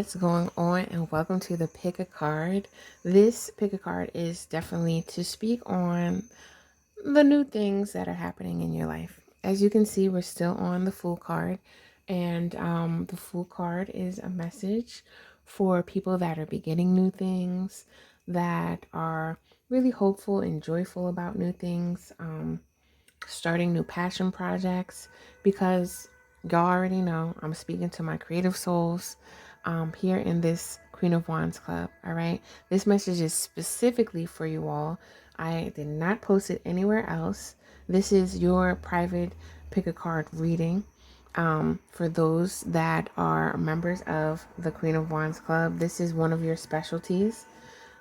What's going on, and welcome to the Pick a Card. This Pick a Card is definitely to speak on the new things that are happening in your life. As you can see, we're still on the Fool card, and the Fool card is a message for people that are beginning new things, that are really hopeful and joyful about new things, starting new passion projects, because y'all already know I'm speaking to my creative souls here in this Queen of Wands Club. All right. This message is specifically for you all. I did not post it anywhere else. This is your private pick a card reading. For those that are members of the Queen of Wands Club, this is one of your specialties,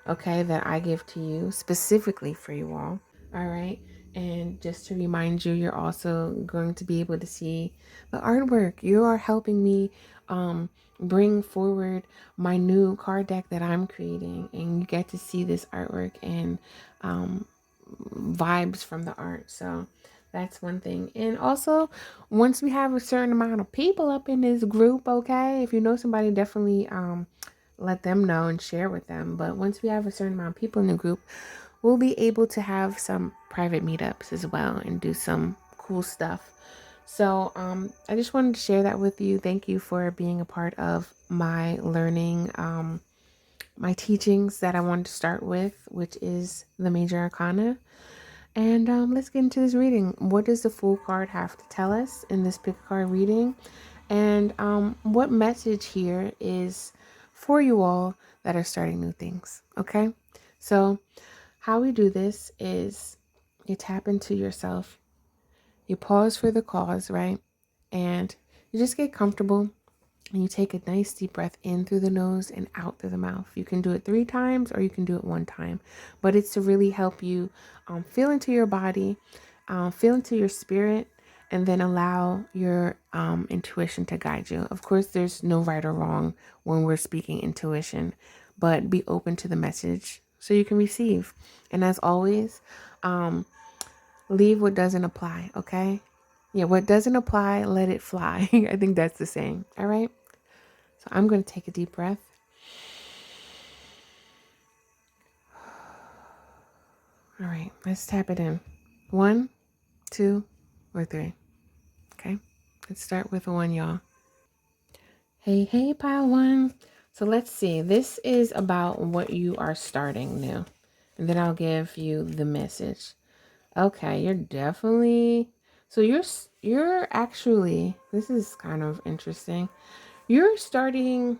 okay, that I give to you specifically for you all. All right. And just to remind you, you're also going to be able to see the artwork. You are helping me bring forward my new card deck that I'm creating. And you get to see this artwork and vibes from the art. So that's one thing. And also, once we have a certain amount of people up in this group, okay, if you know somebody, definitely let them know and share with them. But once we have a certain amount of people in the group, we'll be able to have some private meetups as well and do some cool stuff. So I just wanted to share that with you. Thank you for being a part of my learning, my teachings that I wanted to start with, which is the Major Arcana. And let's get into this reading. What does the Fool card have to tell us in this pick a card reading? And what message here is for you all that are starting new things? Okay, so how we do this is you tap into yourself, you pause for the cause, right? And you just get comfortable and you take a nice deep breath in through the nose and out through the mouth. You can do it 3 times or you can do it 1 time, but it's to really help you feel into your body, feel into your spirit, and then allow your intuition to guide you. Of course, there's no right or wrong when we're speaking intuition, but be open to the message so you can receive. And as always, leave what doesn't apply, okay? Yeah, what doesn't apply, let it fly. I think that's the saying, all right? So I'm going to take a deep breath. All right, let's tap it in. 1, 2, or 3. Okay, let's start with 1, y'all. Hey, pile 1. So let's see. This is about what you are starting new. And then I'll give you the message. Okay, you're definitely... So you're actually... This is kind of interesting. You're starting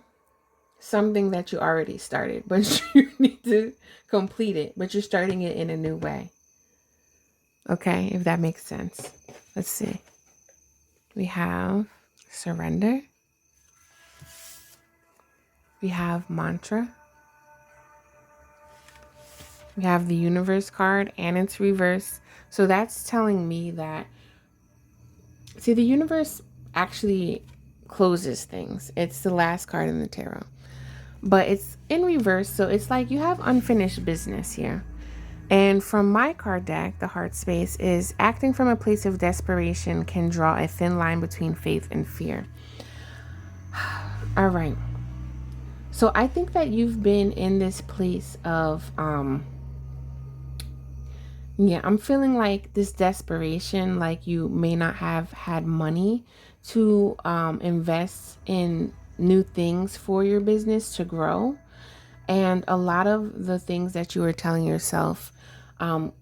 something that you already started, but you need to complete it, but you're starting it in a new way. Okay, if that makes sense. Let's see. We have surrender. We have mantra. We have the universe card and it's reverse. So that's telling me that, see, the universe actually closes things. It's the last card in the tarot, but it's in reverse. So it's like you have unfinished business here. And from my card deck, the heart space is acting from a place of desperation can draw a thin line between faith and fear. All right. So I think that you've been in this place of, I'm feeling like this desperation, like you may not have had money to invest in new things for your business to grow. And a lot of the things that you were telling yourself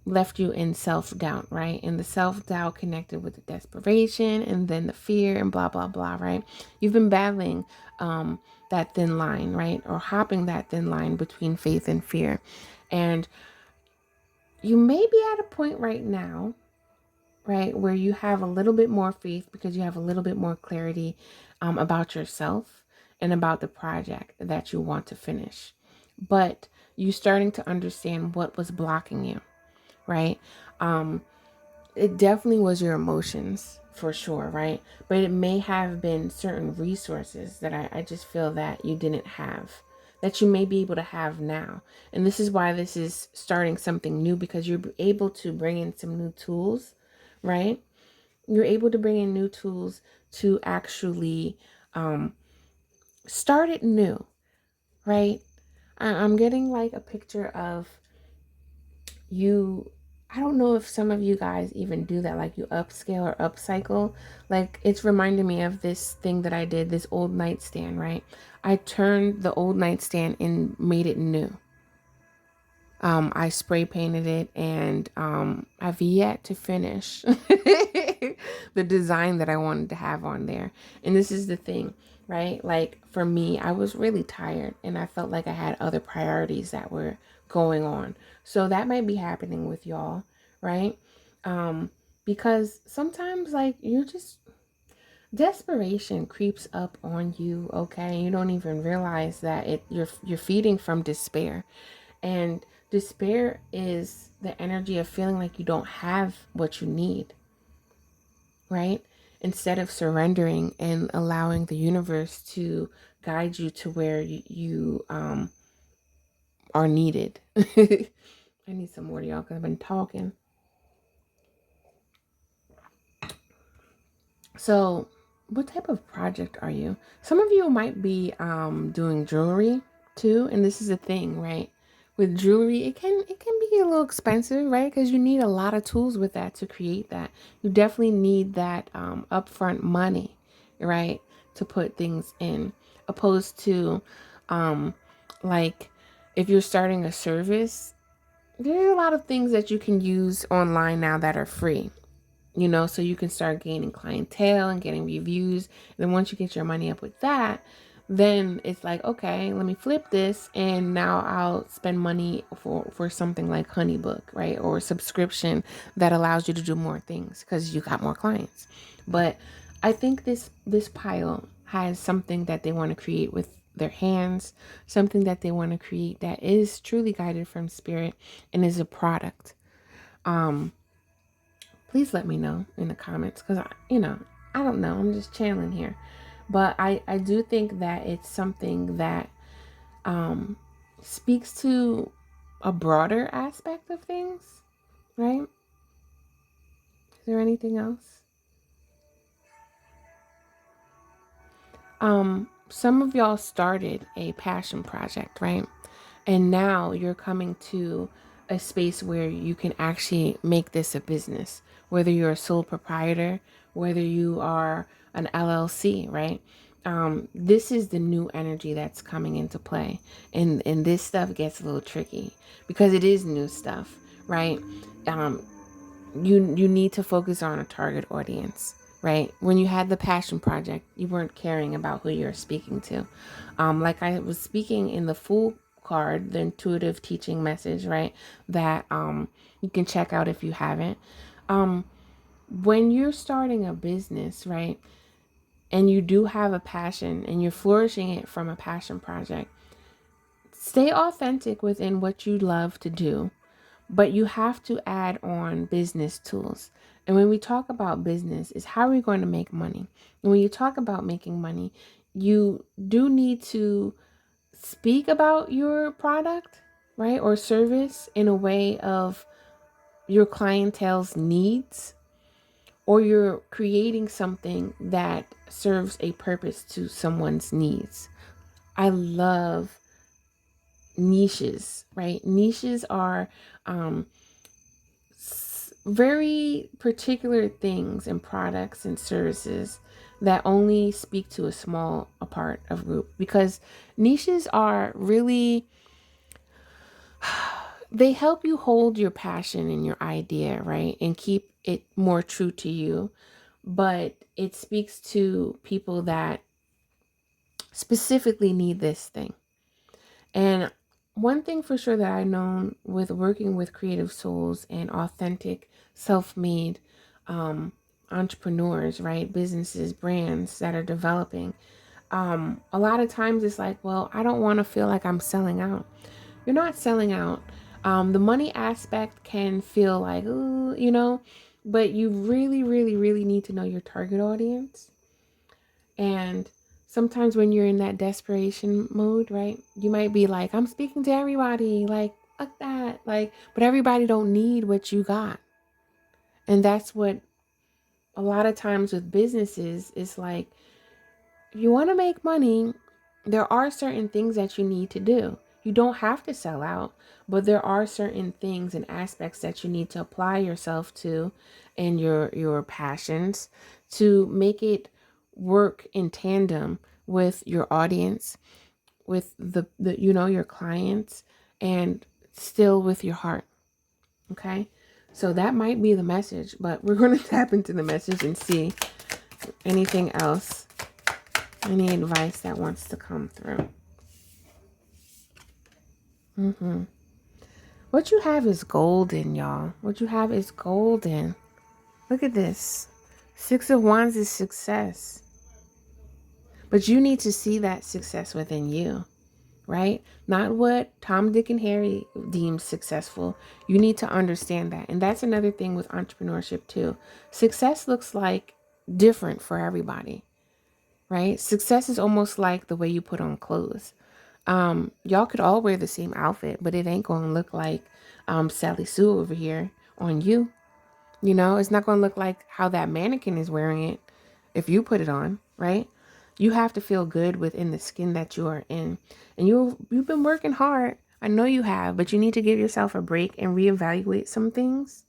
left you in self-doubt, right? And the self-doubt connected with the desperation and then the fear and blah, blah, blah, right? You've been battling that thin line, right? Or hopping that thin line between faith and fear. And you may be at a point right now, right, where you have a little bit more faith because you have a little bit more clarity about yourself and about the project that you want to finish. But you starting to understand what was blocking you, right? It definitely was your emotions for sure, right? But it may have been certain resources that I just feel that you didn't have, that you may be able to have now. And this is why this is starting something new, because you're able to bring in some new tools, right? You're able to bring in new tools to actually start it new, right? I'm getting like a picture of you. I don't know if some of you guys even do that, like you upscale or upcycle. Like it's reminding me of this thing that I did, this old nightstand, right? I turned the old nightstand and made it new. I spray painted it, and I've yet to finish the design that I wanted to have on there. And this is the thing, right? Like for me, I was really tired and I felt like I had other priorities that were going on. So that might be happening with y'all, right? Because sometimes like you just desperation creeps up on you, okay? You don't even realize that you're feeding from despair. And despair is the energy of feeling like you don't have what you need, right? Instead of surrendering and allowing the universe to guide you to where you are needed. I need some more, y'all, because I've been talking. So, what type of project are you? Some of you might be doing jewelry too, and this is a thing, right? With jewelry, it can be a little expensive, right? Because you need a lot of tools with that to create that. You definitely need that upfront money, right, to put things in, opposed to um, like if you're starting a service. There are a lot of things that you can use online now that are free, so you can start gaining clientele and getting reviews. And then once you get your money up with that, then it's like, okay, let me flip this, and now I'll spend money for something like Honeybook, right? Or a subscription that allows you to do more things because you got more clients. But I think this pile has something that they want to create with their hands, something that they want to create that is truly guided from spirit and is a product. Um, Please let me know in the comments, because I don't know. I'm just channeling here. But I do think that it's something that um, speaks to a broader aspect of things, right? Is there anything else? Some of y'all started a passion project, right? And now you're coming to a space where you can actually make this a business, whether you're a sole proprietor, whether you are an LLC, right? This is the new energy that's coming into play. And this stuff gets a little tricky because it is new stuff, right? Um, you need to focus on a target audience, right? When you had the passion project, you weren't caring about who you're speaking to. Like I was speaking in the full card, the intuitive teaching message, right? That you can check out if you haven't. Um, when you're starting a business, right, and you do have a passion and you're flourishing it from a passion project, stay authentic within what you love to do, but you have to add on business tools. And when we talk about business, is how are we going to make money? And when you talk about making money, you do need to speak about your product, right, or service in a way of your clientele's needs, or you're creating something that serves a purpose to someone's needs. I love niches, right? Niches are um, very particular things and products and services that only speak to a small a part of group, because niches are really, they help you hold your passion and your idea, right, and keep it more true to you, but it speaks to people that specifically need this thing. And one thing for sure that I know with working with creative souls and authentic, self-made entrepreneurs, right? Businesses, brands that are developing. A lot of times it's like, well, I don't want to feel like I'm selling out. You're not selling out. The money aspect can feel like, ooh, but you really, really, really need to know your target audience. And sometimes when you're in that desperation mode, right, you might be like, I'm speaking to everybody, like, fuck that. Like, but everybody don't need what you got. And that's what a lot of times with businesses is like, if you want to make money, there are certain things that you need to do. You don't have to sell out, but there are certain things and aspects that you need to apply yourself to and your passions to make it work in tandem with your audience, with the your clients, and still with your heart. Okay? So that might be the message, but we're going to tap into the message and see anything else, any advice that wants to come through. What you have is golden, y'all. What you have is golden. Look at this. 6 of Wands is success. But you need to see that success within you, right? Not what Tom, Dick, and Harry deems successful. You need to understand that. And that's another thing with entrepreneurship too. Success looks like different for everybody, right? Success is almost like the way you put on clothes. Y'all could all wear the same outfit, but it ain't going to look like Sally Sue over here on you. You know, it's not going to look like how that mannequin is wearing it if you put it on, right? You have to feel good within the skin that you are in. And you've been working hard. I know you have, but you need to give yourself a break and reevaluate some things,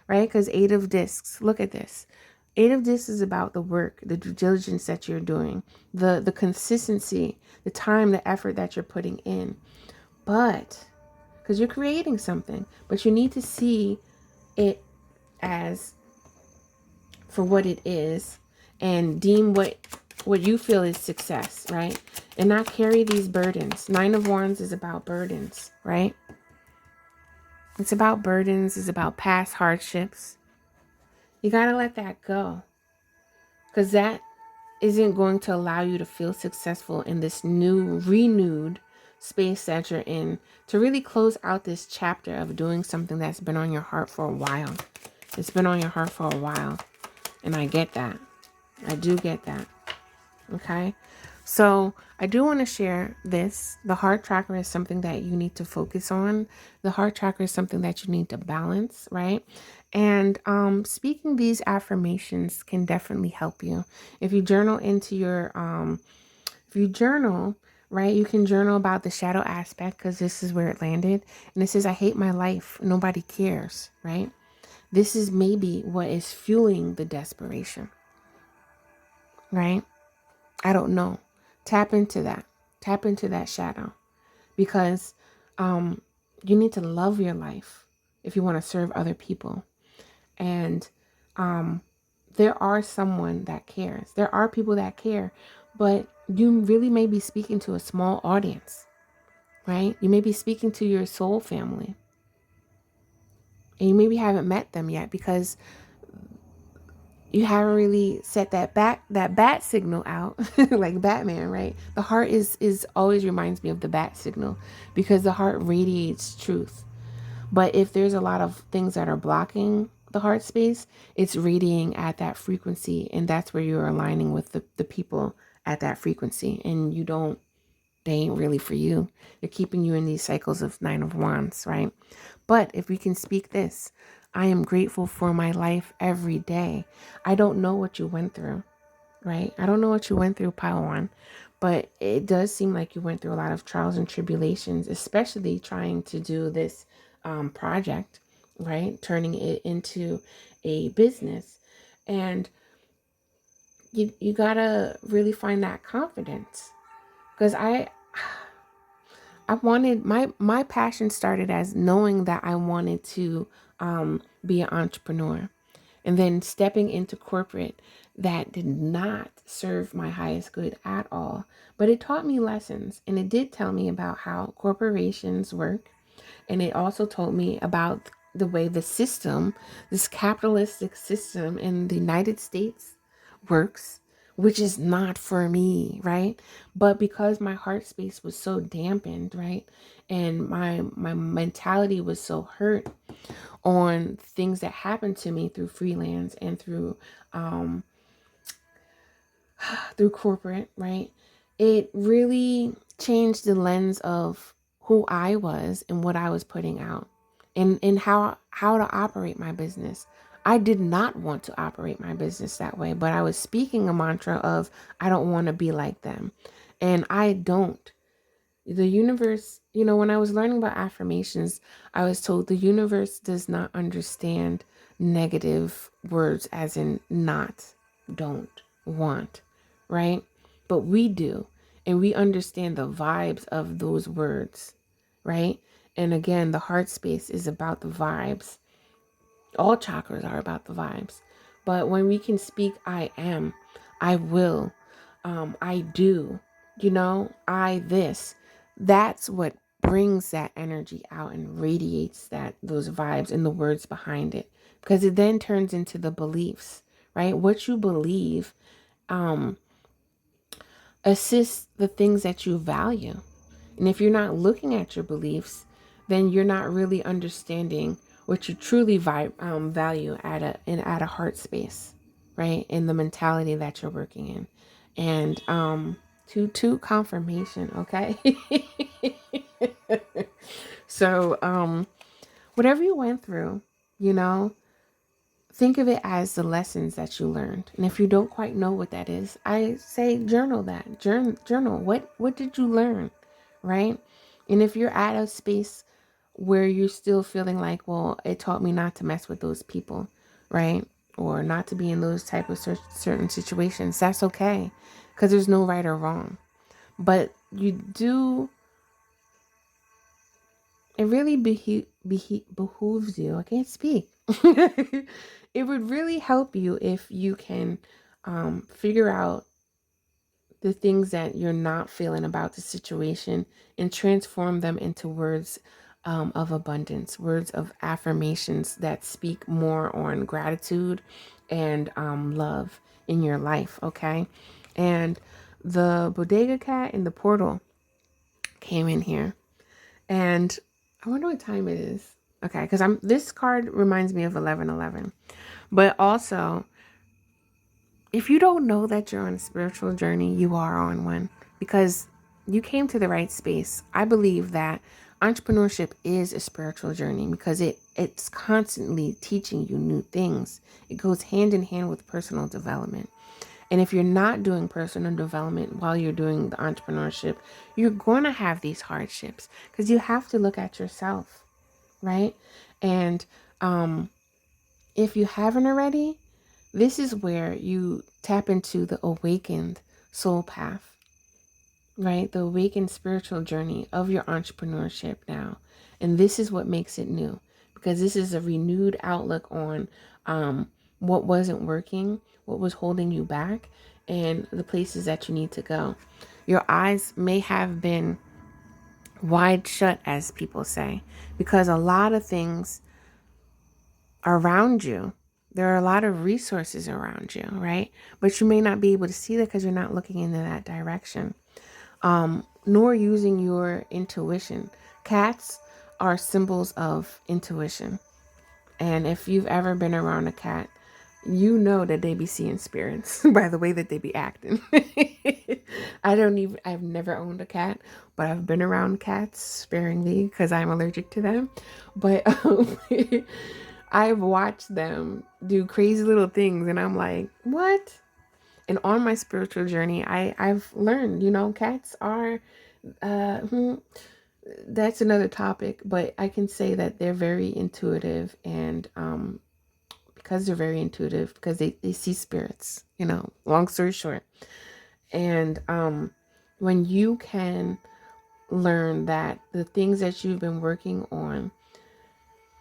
right? Because 8 of Discs, look at this. 8 of Discs is about the work, the due diligence that you're doing, the consistency, the time, the effort that you're putting in. But, because you're creating something, but you need to see it as for what it is and deem what you feel is success, right? And not carry these burdens. 9 of Wands is about burdens, right? It's about burdens. It's about past hardships. You got to let that go, because that isn't going to allow you to feel successful in this new, renewed space that you're in, to really close out this chapter of doing something that's been on your heart for a while. It's been on your heart for a while. And I get that. I do get that. Okay. So I do want to share this. The heart chakra is something that you need to focus on. The heart chakra is something that you need to balance, right? And speaking these affirmations can definitely help you. If you journal into your, if you journal, right, you can journal about the shadow aspect, because this is where it landed. And it says, I hate my life. Nobody cares, right? This is maybe what is fueling the desperation, right? I don't know. Tap into that. Tap into that shadow, because you need to love your life if you want to serve other people. And there are someone that cares. There are people that care, but you really may be speaking to a small audience, right? You may be speaking to your soul family, and you maybe haven't met them yet because you haven't really set that bat signal out like Batman, right? The heart is always reminds me of the bat signal, because the heart radiates truth. But if there's a lot of things that are blocking the heart space, it's radiating at that frequency, and that's where you're aligning with the people at that frequency, and they ain't really for you. They're keeping you in these cycles of 9 of Wands, right? But if we can speak this, I am grateful for my life every day. I don't know what you went through, right? I don't know what you went through, Pile 1, but it does seem like you went through a lot of trials and tribulations, especially trying to do this project, right? Turning it into a business. And you gotta really find that confidence, because I wanted, my passion started as knowing that I wanted to be an entrepreneur, and then stepping into corporate that did not serve my highest good at all. But it taught me lessons, and it did tell me about how corporations work. And it also told me about the way the system, this capitalistic system in the United States works, which is not for me, right? But because my heart space was so dampened, right? And my mentality was so hurt on things that happened to me through freelance and through through corporate, right? It really changed the lens of who I was and what I was putting out, and how to operate my business. I did not want to operate my business that way, but I was speaking a mantra of, I don't want to be like them. And I don't. The universe, when I was learning about affirmations, I was told the universe does not understand negative words as in not, don't, want, right? But we do. And we understand the vibes of those words, right? And again, the heart space is about the vibes. All chakras are about the vibes. But when we can speak, I am, I will, I do, I this, that's what brings that energy out and radiates those vibes and the words behind it. Because it then turns into the beliefs, right? What you believe assists the things that you value. And if you're not looking at your beliefs, then you're not really understanding what you truly value at a heart space, right? In the mentality that you're working in. And to confirmation, okay? So whatever you went through, you know, think of it as the lessons that you learned. And if you don't quite know what that is, I say journal that. Journal. What did you learn? Right? And if you're at a space where you're still feeling like, well, it taught me not to mess with those people, right? Or not to be in those type of certain situations, that's okay. Because there's no right or wrong. But it really behooves you. I can't speak. It would really help you if you can figure out the things that you're not feeling about the situation and transform them into words of abundance, words of affirmations that speak more on gratitude and love in your life. Okay. And the bodega cat in the portal came in here, and I wonder what time it is. Okay, because this card reminds me of 11:11. But also, if you don't know that you're on a spiritual journey, you are on one, because you came to the right space. I believe that entrepreneurship is a spiritual journey because it's constantly teaching you new things. It goes hand in hand with personal development. And if you're not doing personal development while you're doing the entrepreneurship, you're going to have these hardships because you have to look at yourself, right? And if you haven't already, this is where you tap into the awakened soul path, right? The awakened spiritual journey of your entrepreneurship now. And this is what makes it new, because this is a renewed outlook on what wasn't working, what was holding you back, and the places that you need to go. Your eyes may have been wide shut, as people say, because a lot of things around you, there are a lot of resources around you, right? But you may not be able to see that because you're not looking into that direction, nor using your intuition. Cats are symbols of intuition. And if you've ever been around a cat, you know that they be seeing spirits by the way that they be acting. I've never owned a cat, but I've been around cats sparingly because I'm allergic to them. But I've watched them do crazy little things and I'm like, what? And on my spiritual journey, I've learned, cats are, that's another topic, but I can say that they're very intuitive, and because they're very intuitive, because they see spirits, long story short. And when you can learn that the things that you've been working on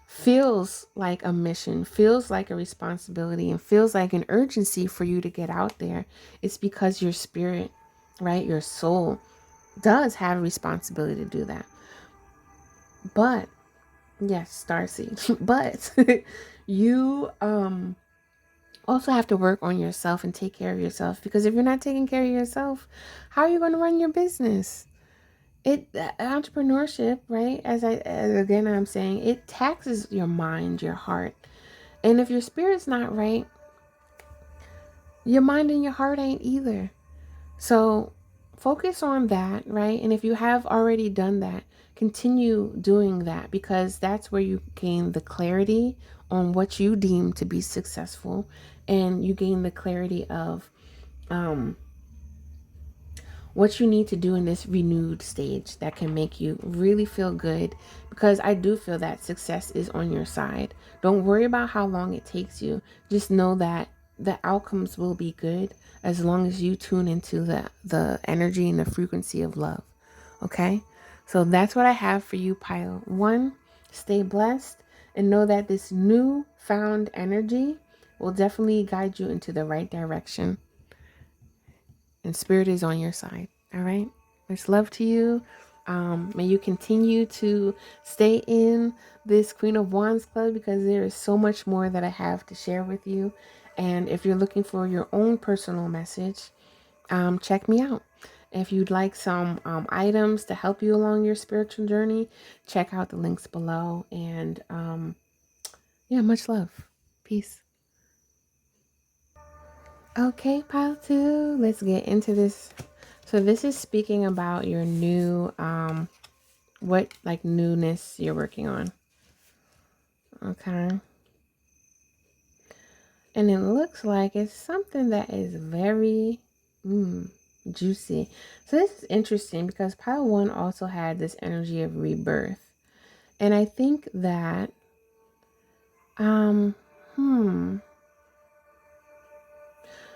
feels like a mission, feels like a responsibility, and feels like an urgency for you to get out there, it's because your spirit, right, your soul does have a responsibility to do that. But yes, starseed. But you also have to work on yourself and take care of yourself, because if you're not taking care of yourself, how are you going to run your business? Entrepreneurship, right? Again, I'm saying it taxes your mind, your heart. And if your spirit's not right, your mind and your heart ain't either. So focus on that, right? And if you have already done that, continue doing that, because that's where you gain the clarity on what you deem to be successful, and you gain the clarity of what you need to do in this renewed stage that can make you really feel good, because I do feel that success is on your side. Don't worry about how long it takes you. Just know that the outcomes will be good as long as you tune into the energy and the frequency of love. Okay? So that's what I have for you, Pile 1. Stay blessed and know that this new found energy will definitely guide you into the right direction. And spirit is on your side. All right. Much love to you. May you continue to stay in this Queen of Wands Club, because there is so much more that I have to share with you. And if you're looking for your own personal message, check me out. If you'd like some items to help you along your spiritual journey, check out the links below. And yeah, much love. Peace. Okay, pile 2, let's get into this. So this is speaking about your new, what like newness you're working on. Okay. And it looks like it's something that is very juicy. So this is interesting because pile 1 also had this energy of rebirth. And I think that,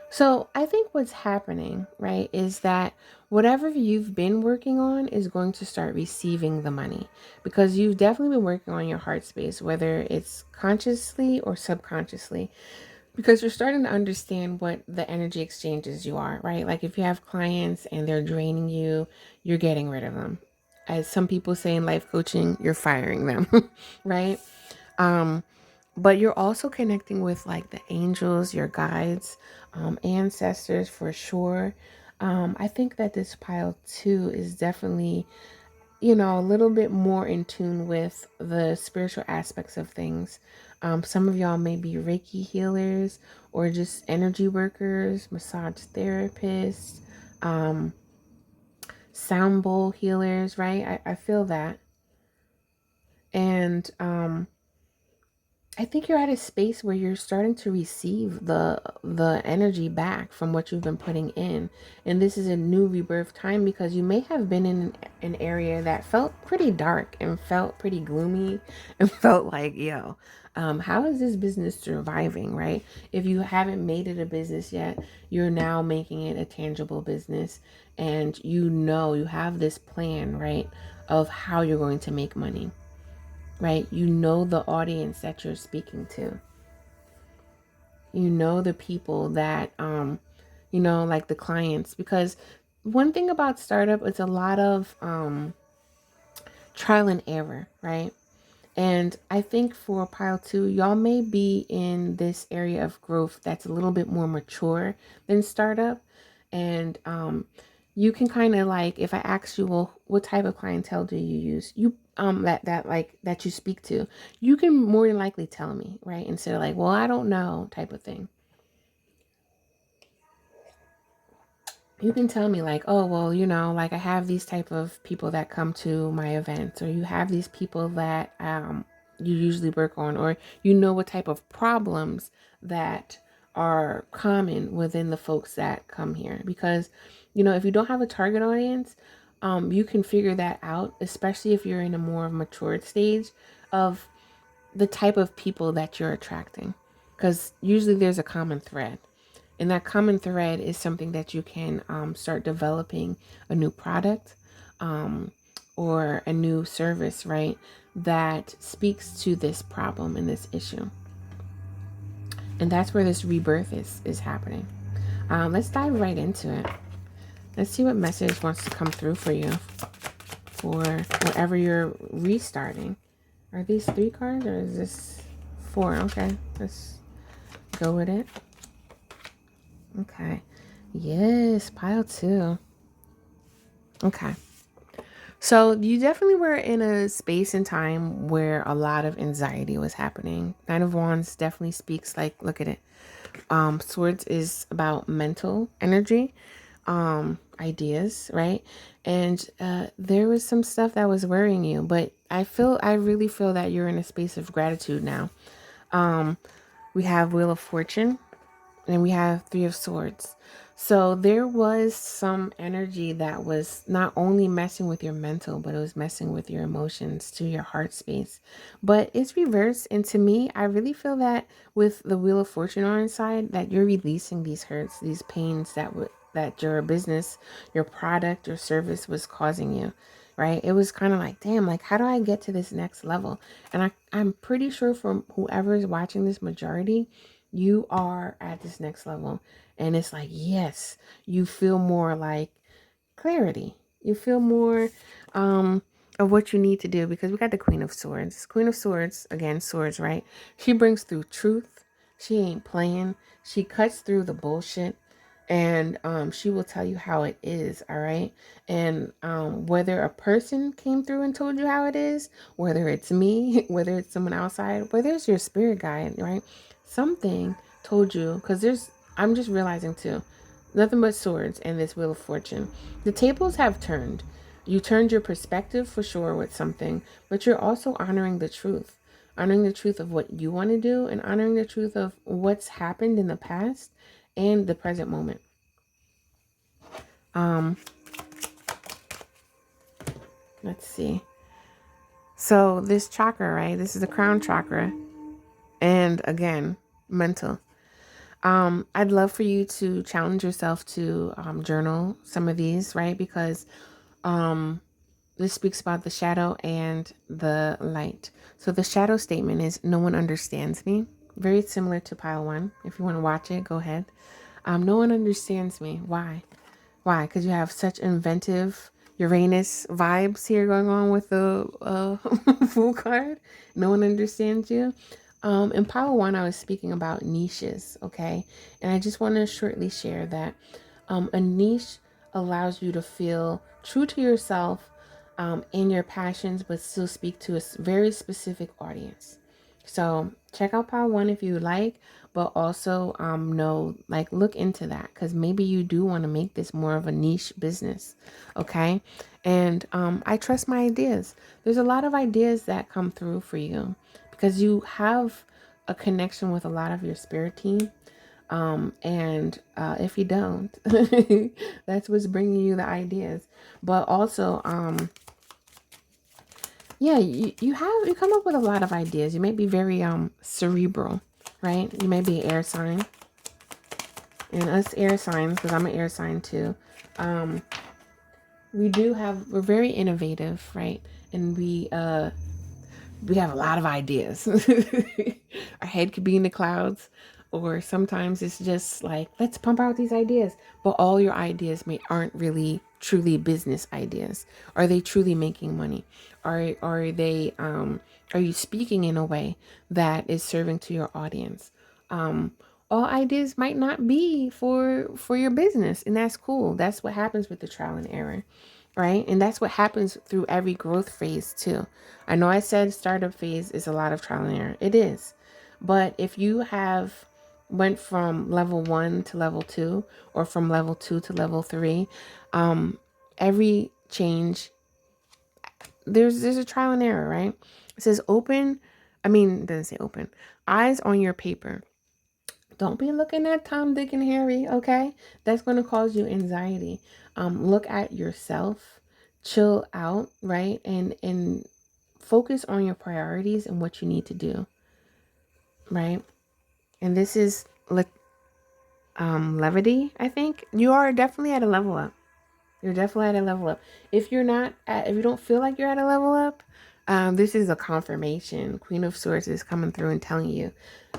So I think what's happening, right, is that whatever you've been working on is going to start receiving the money, because you've definitely been working on your heart space, whether it's consciously or subconsciously, because you're starting to understand what the energy exchanges you are, right? Like if you have clients and they're draining you, you're getting rid of them. As some people say in life coaching, you're firing them, right? But you're also connecting with like the angels, your guides, ancestors for sure. I think that this pile 2 is definitely, a little bit more in tune with the spiritual aspects of things. Some of y'all may be Reiki healers or just energy workers, massage therapists, sound bowl healers, right? I feel that. And I think you're at a space where you're starting to receive the energy back from what you've been putting in. And this is a new rebirth time, because you may have been in an area that felt pretty dark and felt pretty gloomy and felt like, how is this business surviving, right? If you haven't made it a business yet, you're now making it a tangible business, and you have this plan, right, of how you're going to make money. Right? You know the audience that you're speaking to. You know the people that, like the clients. Because one thing about startup, it's a lot of trial and error, right? And I think for pile 2, y'all may be in this area of growth that's a little bit more mature than startup. And you can kind of like, if I ask you, well, what type of clientele do you use? That you speak to, you can more than likely tell me, right? Instead of like, well, I don't know type of thing. You can tell me like, oh, well, like I have these type of people that come to my events, or you have these people that you usually work on, or what type of problems that are common within the folks that come here. Because, if you don't have a target audience, you can figure that out, especially if you're in a more matured stage of the type of people that you're attracting. Because usually there's a common thread. And that common thread is something that you can start developing a new product or a new service, right? That speaks to this problem and this issue. And that's where this rebirth is happening. Let's dive right into it. Let's see what message wants to come through for you for whatever you're restarting. Are these 3 cards or is this 4? Okay, let's go with it. Okay. Yes, pile 2. Okay. So you definitely were in a space and time where a lot of anxiety was happening. Nine of Wands definitely speaks like, look at it. Swords is about mental energy, ideas, right? And there was some stuff that was worrying you, but I really feel that you're in a space of gratitude now. We have Wheel of Fortune and we have 3 of Swords. So there was some energy that was not only messing with your mental, but it was messing with your emotions to your heart space. But it's reversed. And to me, I really feel that with the Wheel of Fortune on its side, that you're releasing these hurts, these pains that your business, your product, your service was causing you. Right? It was kind of like, damn, like how do I get to this next level? And I'm pretty sure from whoever is watching this majority, you are at this next level. And it's like, yes, you feel more like clarity. You feel more of what you need to do, because we got the Queen of Swords. Queen of Swords, again, swords, right? She brings through truth. She ain't playing. She cuts through the bullshit, and she will tell you how it is, all right? And whether a person came through and told you how it is, whether it's me, whether it's someone outside, whether it's your spirit guide, right? Something told you, because I'm just realizing too, nothing but swords in this Wheel of Fortune. The tables have turned. You turned your perspective for sure with something, but you're also honoring the truth. Honoring the truth of what you want to do, and honoring the truth of what's happened in the past and the present moment. Um, let's see. So this chakra, right? This is the crown chakra. And again, mental. I'd love for you to challenge yourself to journal some of these, right? Because this speaks about the shadow and the light. So the shadow statement is, no one understands me. Very similar to pile one. If you want to watch it, go ahead. No one understands me. Why? Why? Because you have such inventive Uranus vibes here going on with the Fool card. No one understands you. In pile one, I was speaking about niches, okay? And I just want to shortly share that a niche allows you to feel true to yourself in your passions, but still speak to a very specific audience. So check out pile one if you like, but also know, like, look into that, because maybe you do want to make this more of a niche business. Okay. And I trust my ideas. There's a lot of ideas that come through for you because you have a connection with a lot of your spirit team. And if you don't, that's what's bringing you the ideas. But also, yeah, you come up with a lot of ideas. You may be very cerebral, right? You may be an air sign, and us air signs, because I'm an air sign too. Um, we're very innovative, right? And we have a lot of ideas. Our head could be in the clouds, or sometimes it's just like, let's pump out these ideas. But all your ideas aren't really truly business ideas. Are they truly making money? Are they are you speaking in a way that is serving to your audience? All ideas might not be for your business, and that's cool. That's what happens with the trial and error, right? And that's what happens through every growth phase too. I know I said startup phase is a lot of trial and error. It is. But if you have went from level 1 to level 2, or from level 2 to level 3, every change, there's a trial and error, right? It says open, it doesn't say open. Eyes on your paper. Don't be looking at Tom, Dick, and Harry, okay? That's going to cause you anxiety. Look at yourself, chill out, right? And focus on your priorities and what you need to do, right? And this is like levity, I think. You are definitely at a level up. You're definitely at a level up. If you don't feel like you're at a level up, this is a confirmation. Queen of Swords is coming through and telling you,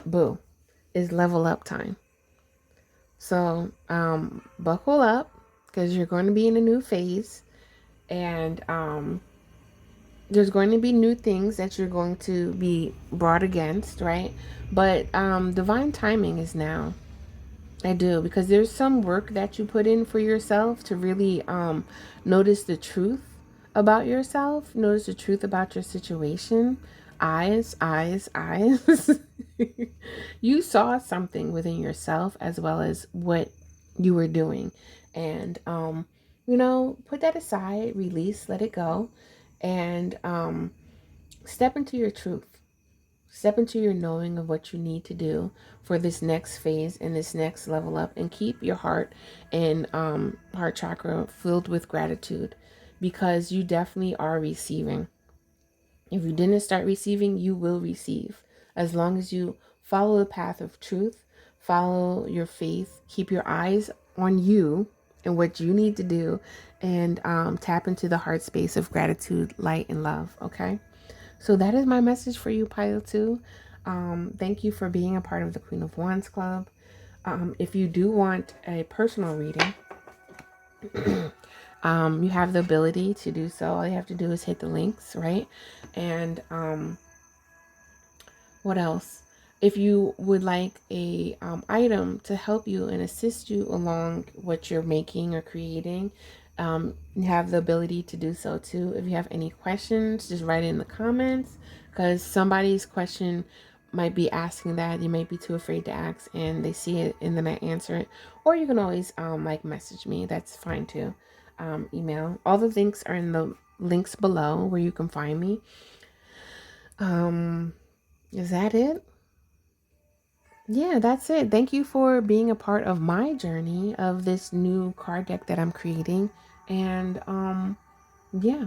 boo, it's level up time. So buckle up, because you're going to be in a new phase, and there's going to be new things that you're going to be brought against, right? But divine timing is now. I do, because there's some work that you put in for yourself to really notice the truth about yourself, notice the truth about your situation. Eyes, eyes, eyes. You saw something within yourself as well as what you were doing. And, put that aside, release, let it go, and step into your truth. Step into your knowing of what you need to do for this next phase and this next level up, and keep your heart and heart chakra filled with gratitude, because you definitely are receiving. If you didn't start receiving, you will receive. As long as you follow the path of truth, follow your faith, keep your eyes on you and what you need to do, and tap into the heart space of gratitude, light, and love. Okay. So that is my message for you, Pile 2. Thank you for being a part of the Queen of Wands Club. If you do want a personal reading, you have the ability to do so. All you have to do is hit the links, right? And what else? If you would like a item to help you and assist you along what you're making or creating, you have the ability to do so too. If you have any questions, just write it in the comments, because somebody's question might be asking that. You might be too afraid to ask and they see it and then I answer it. Or you can always like message me. That's fine too. Email. All the links are in the links below where you can find me. Is that it? Yeah, that's it. Thank you for being a part of my journey of this new card deck that I'm creating. And yeah,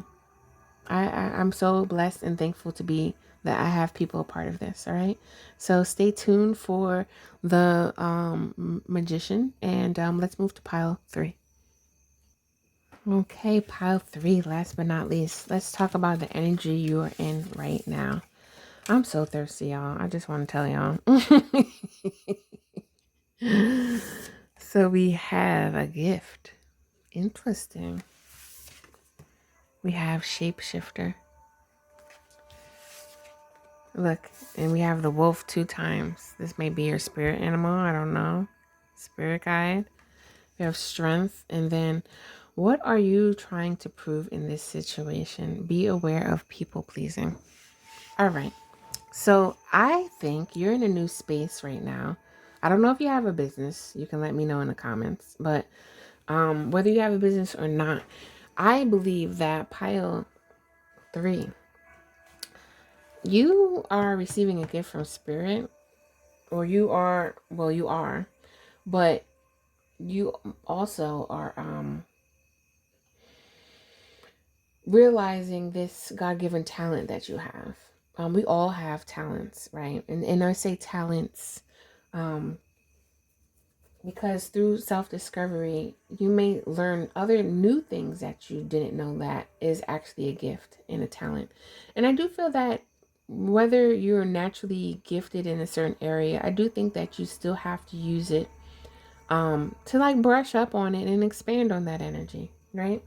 I'm so blessed and thankful to be that I have people a part of this. All right. So stay tuned for the magician, and let's move to pile 3. Okay, pile 3, last but not least, let's talk about the energy you are in right now. I'm so thirsty, y'all. I just want to tell y'all. So we have a gift. Interesting. We have shapeshifter. Look, and we have the wolf 2 times. This may be your spirit animal. I don't know. Spirit guide. We have strength. And then, what are you trying to prove in this situation? Be aware of people pleasing. All right. So I think you're in a new space right now. I don't know if you have a business. You can let me know in the comments. But whether you have a business or not, I believe that pile 3, you are receiving a gift from spirit, or you are, but you also are realizing this God-given talent that you have. We all have talents, right? And I say talents because through self-discovery, you may learn other new things that you didn't know that is actually a gift and a talent. And I do feel that whether you're naturally gifted in a certain area, I do think that you still have to use it to like brush up on it and expand on that energy, right?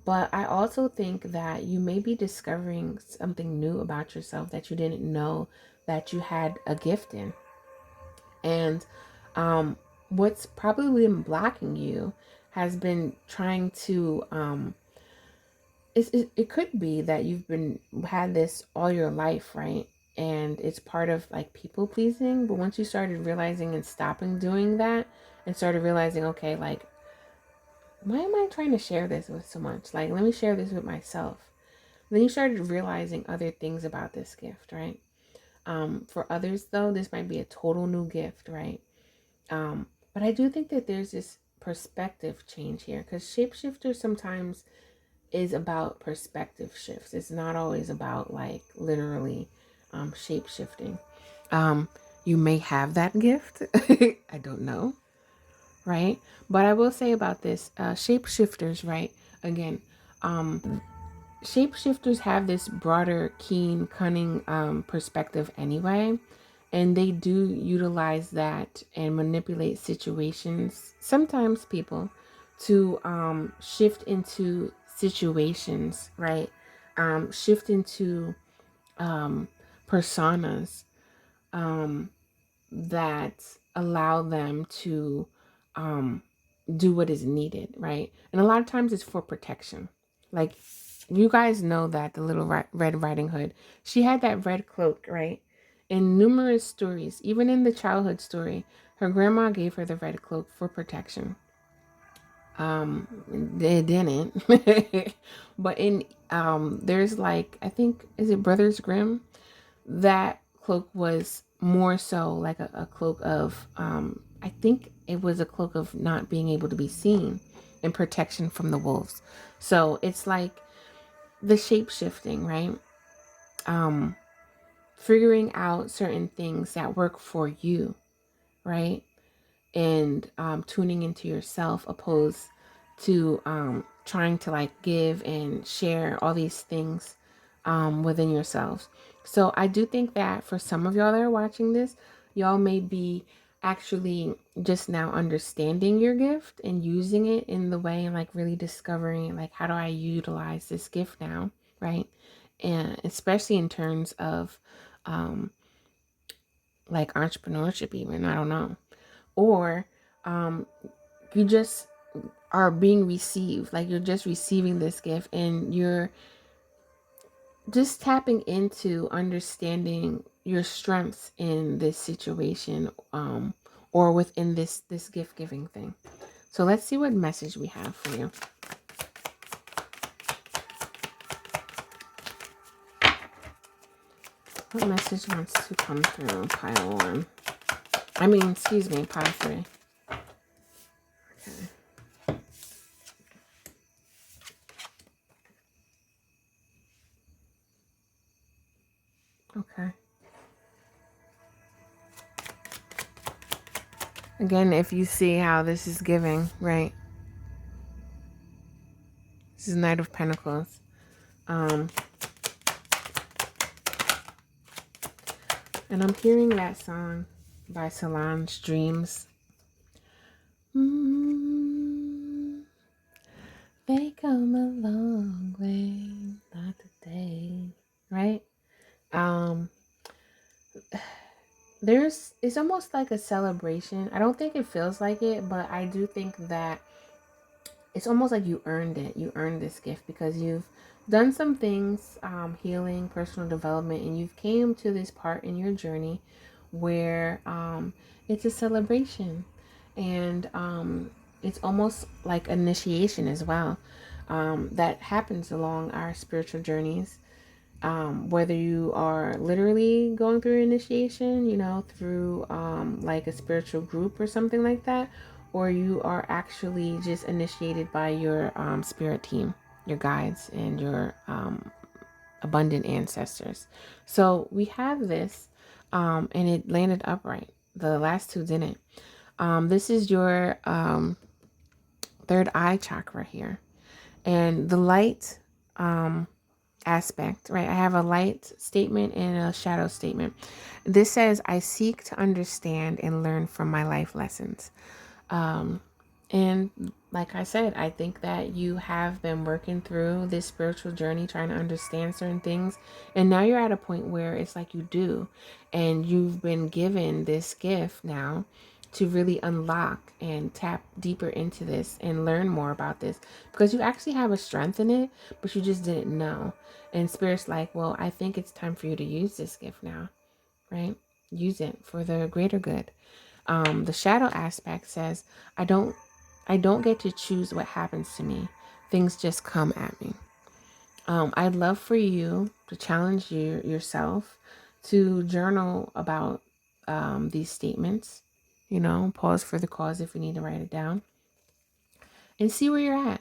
But I also think that you may be discovering something new about yourself that you didn't know that you had a gift in. And what's probably been blocking you has been trying to it could be that you've been had this all your life, right? And it's part of like people pleasing. But once you started realizing and stopping doing that and started realizing, okay, like, why am I trying to share this with so much? Like, let me share this with myself. Then you started realizing other things about this gift, right? For others, though, this might be a total new gift, right? But I do think that there's this perspective change here, because shapeshifter sometimes is about perspective shifts. It's not always about like literally shape shifting. You may have that gift. I don't know, right? But I will say about this, shapeshifters, right? Again, shapeshifters have this broader, keen, cunning perspective anyway. And they do utilize that and manipulate situations, sometimes people, to shift into situations, right? Shift into personas that allow them to do what is needed, right? And a lot of times it's for protection. Like, you guys know that the little Red Riding Hood, she had that red cloak, right? In numerous stories, even in the childhood story, her grandma gave her the red cloak for protection. They didn't. But in there's like, I think, is it Brothers Grimm? That cloak was more so like a cloak of, I think it was a cloak of not being able to be seen and protection from the wolves. So it's like the shape shifting, right? Um, Figuring out certain things that work for you, right? And tuning into yourself opposed to trying to like give and share all these things within yourselves. So I do think that for some of y'all that are watching this, y'all may be actually just now understanding your gift and using it in the way and like really discovering like, how do I utilize this gift now, right? And especially in terms of like entrepreneurship, even, I don't know. Or you just are being received, like you're just receiving this gift and you're just tapping into understanding your strengths in this situation, or within this gift giving thing. So let's see what message we have for you. What message wants to come through pile 1? I mean, excuse me, pile 3. Okay. Again, if you see how this is giving, right? This is Knight of Pentacles. And I'm hearing that song by Solange, Dreams. They come a long way, not today, right? It's almost like a celebration. I don't think it feels like it, but I do think that it's almost like you earned it. You earned this gift because you've done some things, healing, personal development, and you've came to this part in your journey where it's a celebration, and it's almost like initiation as well. That happens along our spiritual journeys. Whether you are literally going through initiation, through like a spiritual group or something like that, or you are actually just initiated by your spirit team, your guides, and your abundant ancestors. So we have this, and it landed upright. The last two didn't. This is your third eye chakra here, and the light aspect, right? I have a light statement and a shadow statement. This says, I seek to understand and learn from my life lessons. And like I said, I think that you have been working through this spiritual journey, trying to understand certain things. And now you're at a point where it's like you do. And you've been given this gift now to really unlock and tap deeper into this and learn more about this, because you actually have a strength in it, but you just didn't know. And Spirit's like, well, I think it's time for you to use this gift now, right? Use it for the greater good. The shadow aspect says, I don't get to choose what happens to me. Things just come at me. I'd love for you to challenge yourself to journal about these statements. Pause for the cause if you need to write it down, and see where you're at.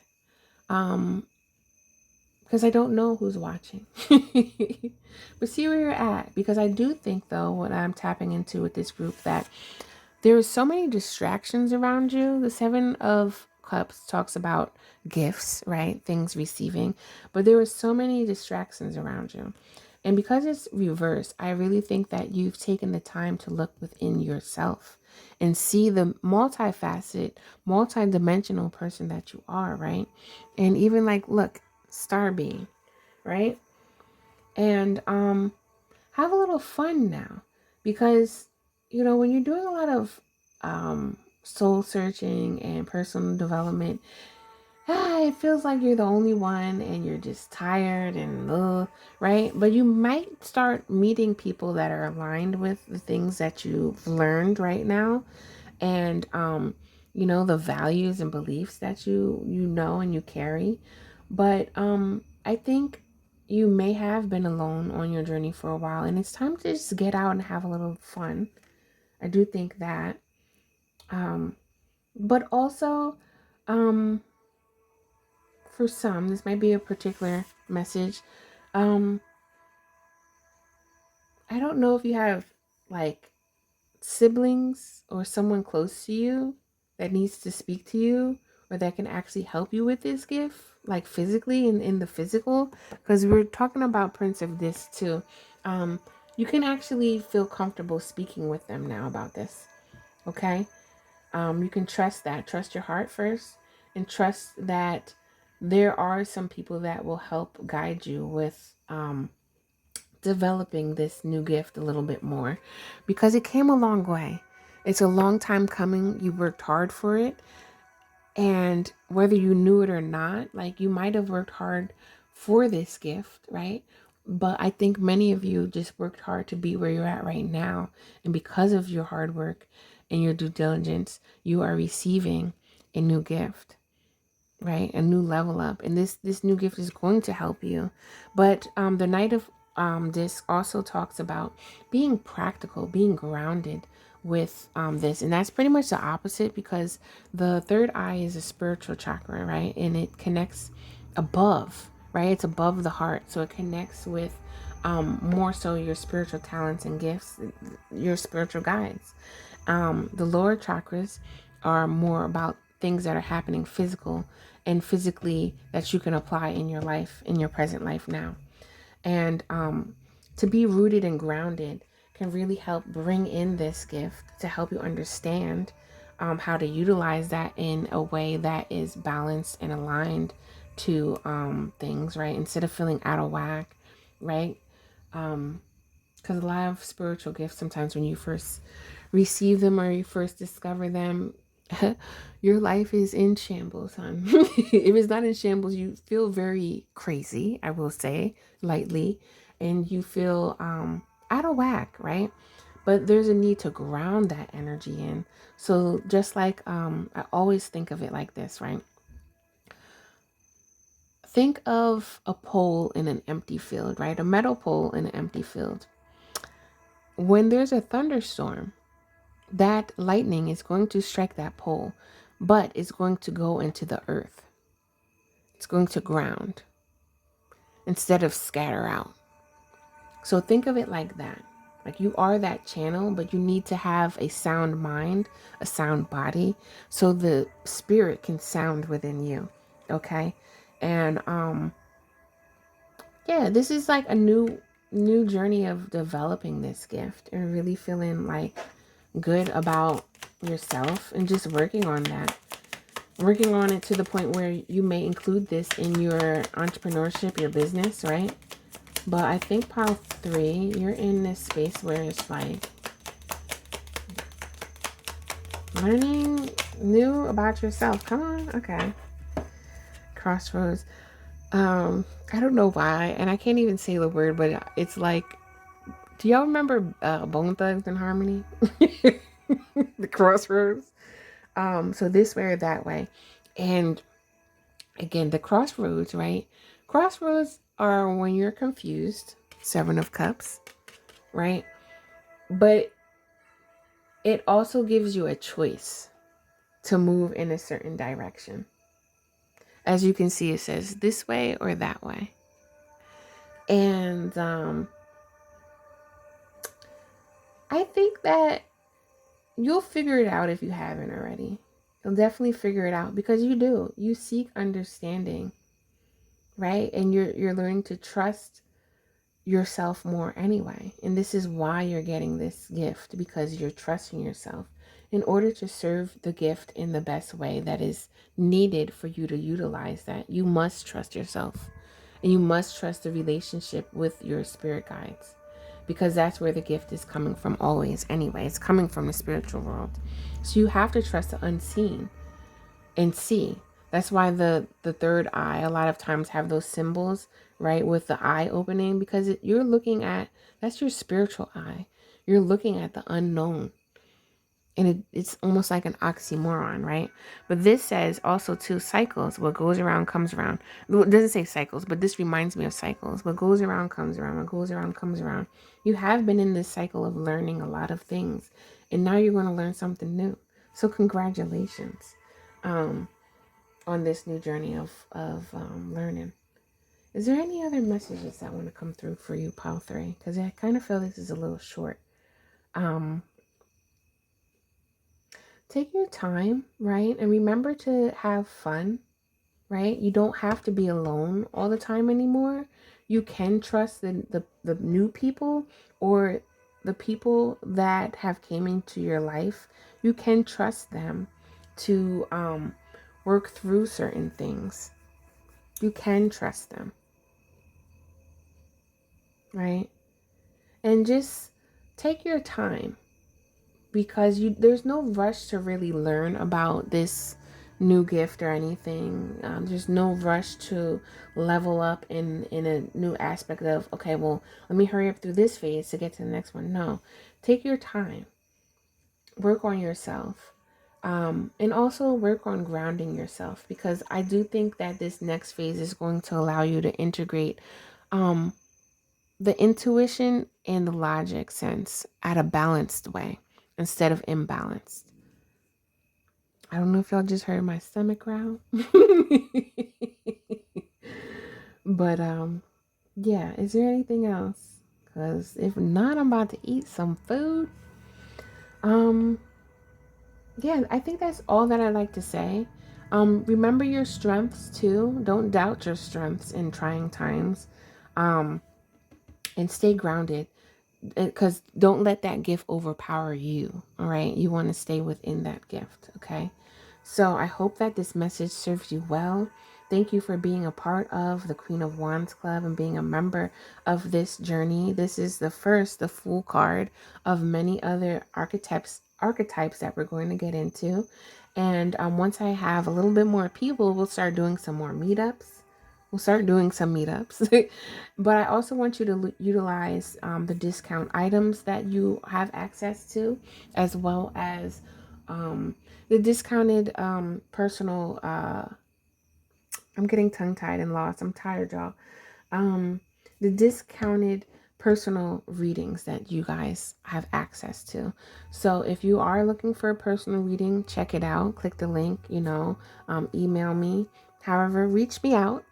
Because I don't know who's watching. But see where you're at. Because I do think, though, what I'm tapping into with this group, that there are so many distractions around you. The Seven of Cups talks about gifts, right? Things receiving. But there are so many distractions around you. And because it's reversed, I really think that you've taken the time to look within yourself and see the multi-dimensional person that you are, right? And even like, look, star being, right? And have a little fun now, because when you're doing a lot of soul searching and personal development, it feels like you're the only one and you're just tired and right? But you might start meeting people that are aligned with the things that you've learned right now, and the values and beliefs that you know and you carry. But I think you may have been alone on your journey for a while, and it's time to just get out and have a little fun. I do think that. But also, um, for some, this might be a particular message. Um, I don't know if you have like siblings or someone close to you that needs to speak to you or that can actually help you with this gift, like physically in the physical, because we're talking about Prince of this too. Um, you can actually feel comfortable speaking with them now about this. Okay. You can trust your heart first, and trust that there are some people that will help guide you with developing this new gift a little bit more, because it came a long way. It's a long time coming. You worked hard for it. And whether you knew it or not, like you might have worked hard for this gift, right? But I think many of you just worked hard to be where you're at right now. And because of your hard work and your due diligence, you are receiving a new gift, right? A new level up, and this new gift is going to help you. But the Knight of disc also talks about being practical, being grounded with this, and that's pretty much the opposite, because the third eye is a spiritual chakra, right? And it connects above, right? It's above the heart, so it connects with more so your spiritual talents and gifts, your spiritual guides. The lower chakras are more about things that are happening physical and physically that you can apply in your life, in your present life now. And to be rooted and grounded can really help bring in this gift to help you understand how to utilize that in a way that is balanced and aligned to things, right? Instead of feeling out of whack, right? Because a lot of spiritual gifts, sometimes when you first receive them or you first discover them, your life is in shambles, hon. If it's not in shambles, you feel very crazy, I will say lightly, and you feel out of whack, right? But there's a need to ground that energy in. So just like I always think of it like this, right? Think of a pole in an empty field, right? A metal pole in an empty field. When there's a thunderstorm, that lightning is going to strike that pole, but it's going to go into the earth. It's going to ground instead of scatter out. So think of it like that. Like you are that channel, but you need to have a sound mind, a sound body, so the spirit can sound within you. Okay? And yeah, this is like a new journey of developing this gift and really feeling like good about yourself and just working on that. Working on it to the point where you may include this in your entrepreneurship, your business, right? But I think pile 3, you're in this space where it's like learning new about yourself. Come on, okay. Crossroads. I don't know why, and I can't even say the word, but it's like, do y'all remember Bone Thugs and Harmony? The crossroads. So this way or that way. And again, the crossroads, right? Crossroads are when you're confused, 7 of Cups, right? But it also gives you a choice to move in a certain direction. As you can see, it says this way or that way. And I think that you'll figure it out if you haven't already. You'll definitely figure it out because you do. You seek understanding, right? And you're learning to trust yourself more anyway. And this is why you're getting this gift, because you're trusting yourself in order to serve the gift in the best way that is needed for you to utilize that. You must trust yourself, and you must trust the relationship with your spirit guides, because that's where the gift is coming from always anyway. It's coming from the spiritual world. So you have to trust the unseen and see. That's why the third eye a lot of times have those symbols, right, with the eye opening, because you're looking at, that's your spiritual eye. You're looking at the unknown. And it's almost like an oxymoron, right? But this says also too, cycles. What goes around comes around. Well, it doesn't say cycles, but this reminds me of cycles. What goes around comes around. What goes around comes around. You have been in this cycle of learning a lot of things, and now you're going to learn something new. So congratulations on this new journey of learning. Is there any other messages that want to come through for you, Pile 3? Because I kind of feel this is a little short. Um, Take your time, right? And remember to have fun, right? You don't have to be alone all the time anymore. You can trust the new people, or the people that have came into your life. You can trust them to work through certain things. You can trust them, right? And just take your time, because there's no rush to really learn about this new gift or anything. There's no rush to level up in a new aspect of, okay, well, let me hurry up through this phase to get to the next one. No, take your time, work on yourself, and also work on grounding yourself, because I do think that this next phase is going to allow you to integrate the intuition and the logic sense at a balanced way instead of imbalanced. I don't know if y'all just heard my stomach growl. But yeah, is there anything else? Cuz if not, I'm about to eat some food. Um yeah, I think that's all that I'd like to say. Remember your strengths too. Don't doubt your strengths in trying times. Um and stay grounded, because don't let that gift overpower you. All right, you want to stay within that gift. Okay, so I hope that this message serves you well. Thank you for being a part of the Queen of Wands Club and being a member of this journey. This is the full card of many other archetypes that we're going to get into. And once I have a little bit more people, we'll start doing some more meetups. We'll start doing some meetups. But I also want you to utilize the discount items that you have access to, as well as the discounted personal. I'm getting tongue tied and lost. I'm tired, y'all. Um, the discounted personal readings that you guys have access to. So if you are looking for a personal reading, check it out. Click the link, email me. However, reach me out.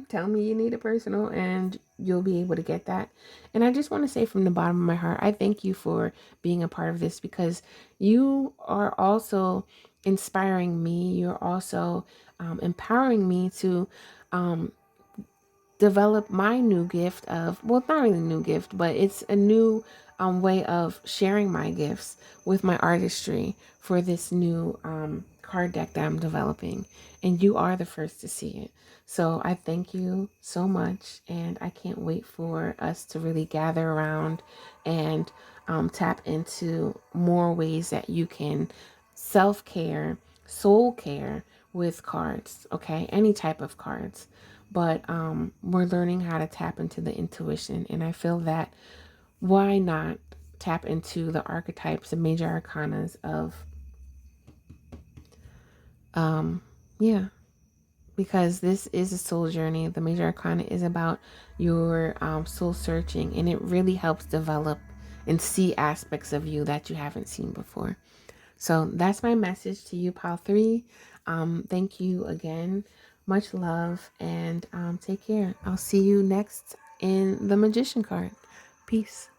Tell me you need a personal and you'll be able to get that. And I just want to say from the bottom of my heart, I thank you for being a part of this, because you are also inspiring me. You're also empowering me to develop my new gift of, well, not really a new gift, but it's a new way of sharing my gifts with my artistry for this new card deck that I'm developing. And you are the first to see it. So I thank you so much. And I can't wait for us to really gather around and tap into more ways that you can self-care, soul care with cards. Okay, any type of cards. But we're learning how to tap into the intuition, and I feel that why not tap into the archetypes and major arcanas of yeah, because this is a soul journey. The major arcana is about your soul searching, and it really helps develop and see aspects of you that you haven't seen before. So that's my message to you, Pile 3. Thank you again. Much love, and take care. I'll see you next in the Magician card. Peace.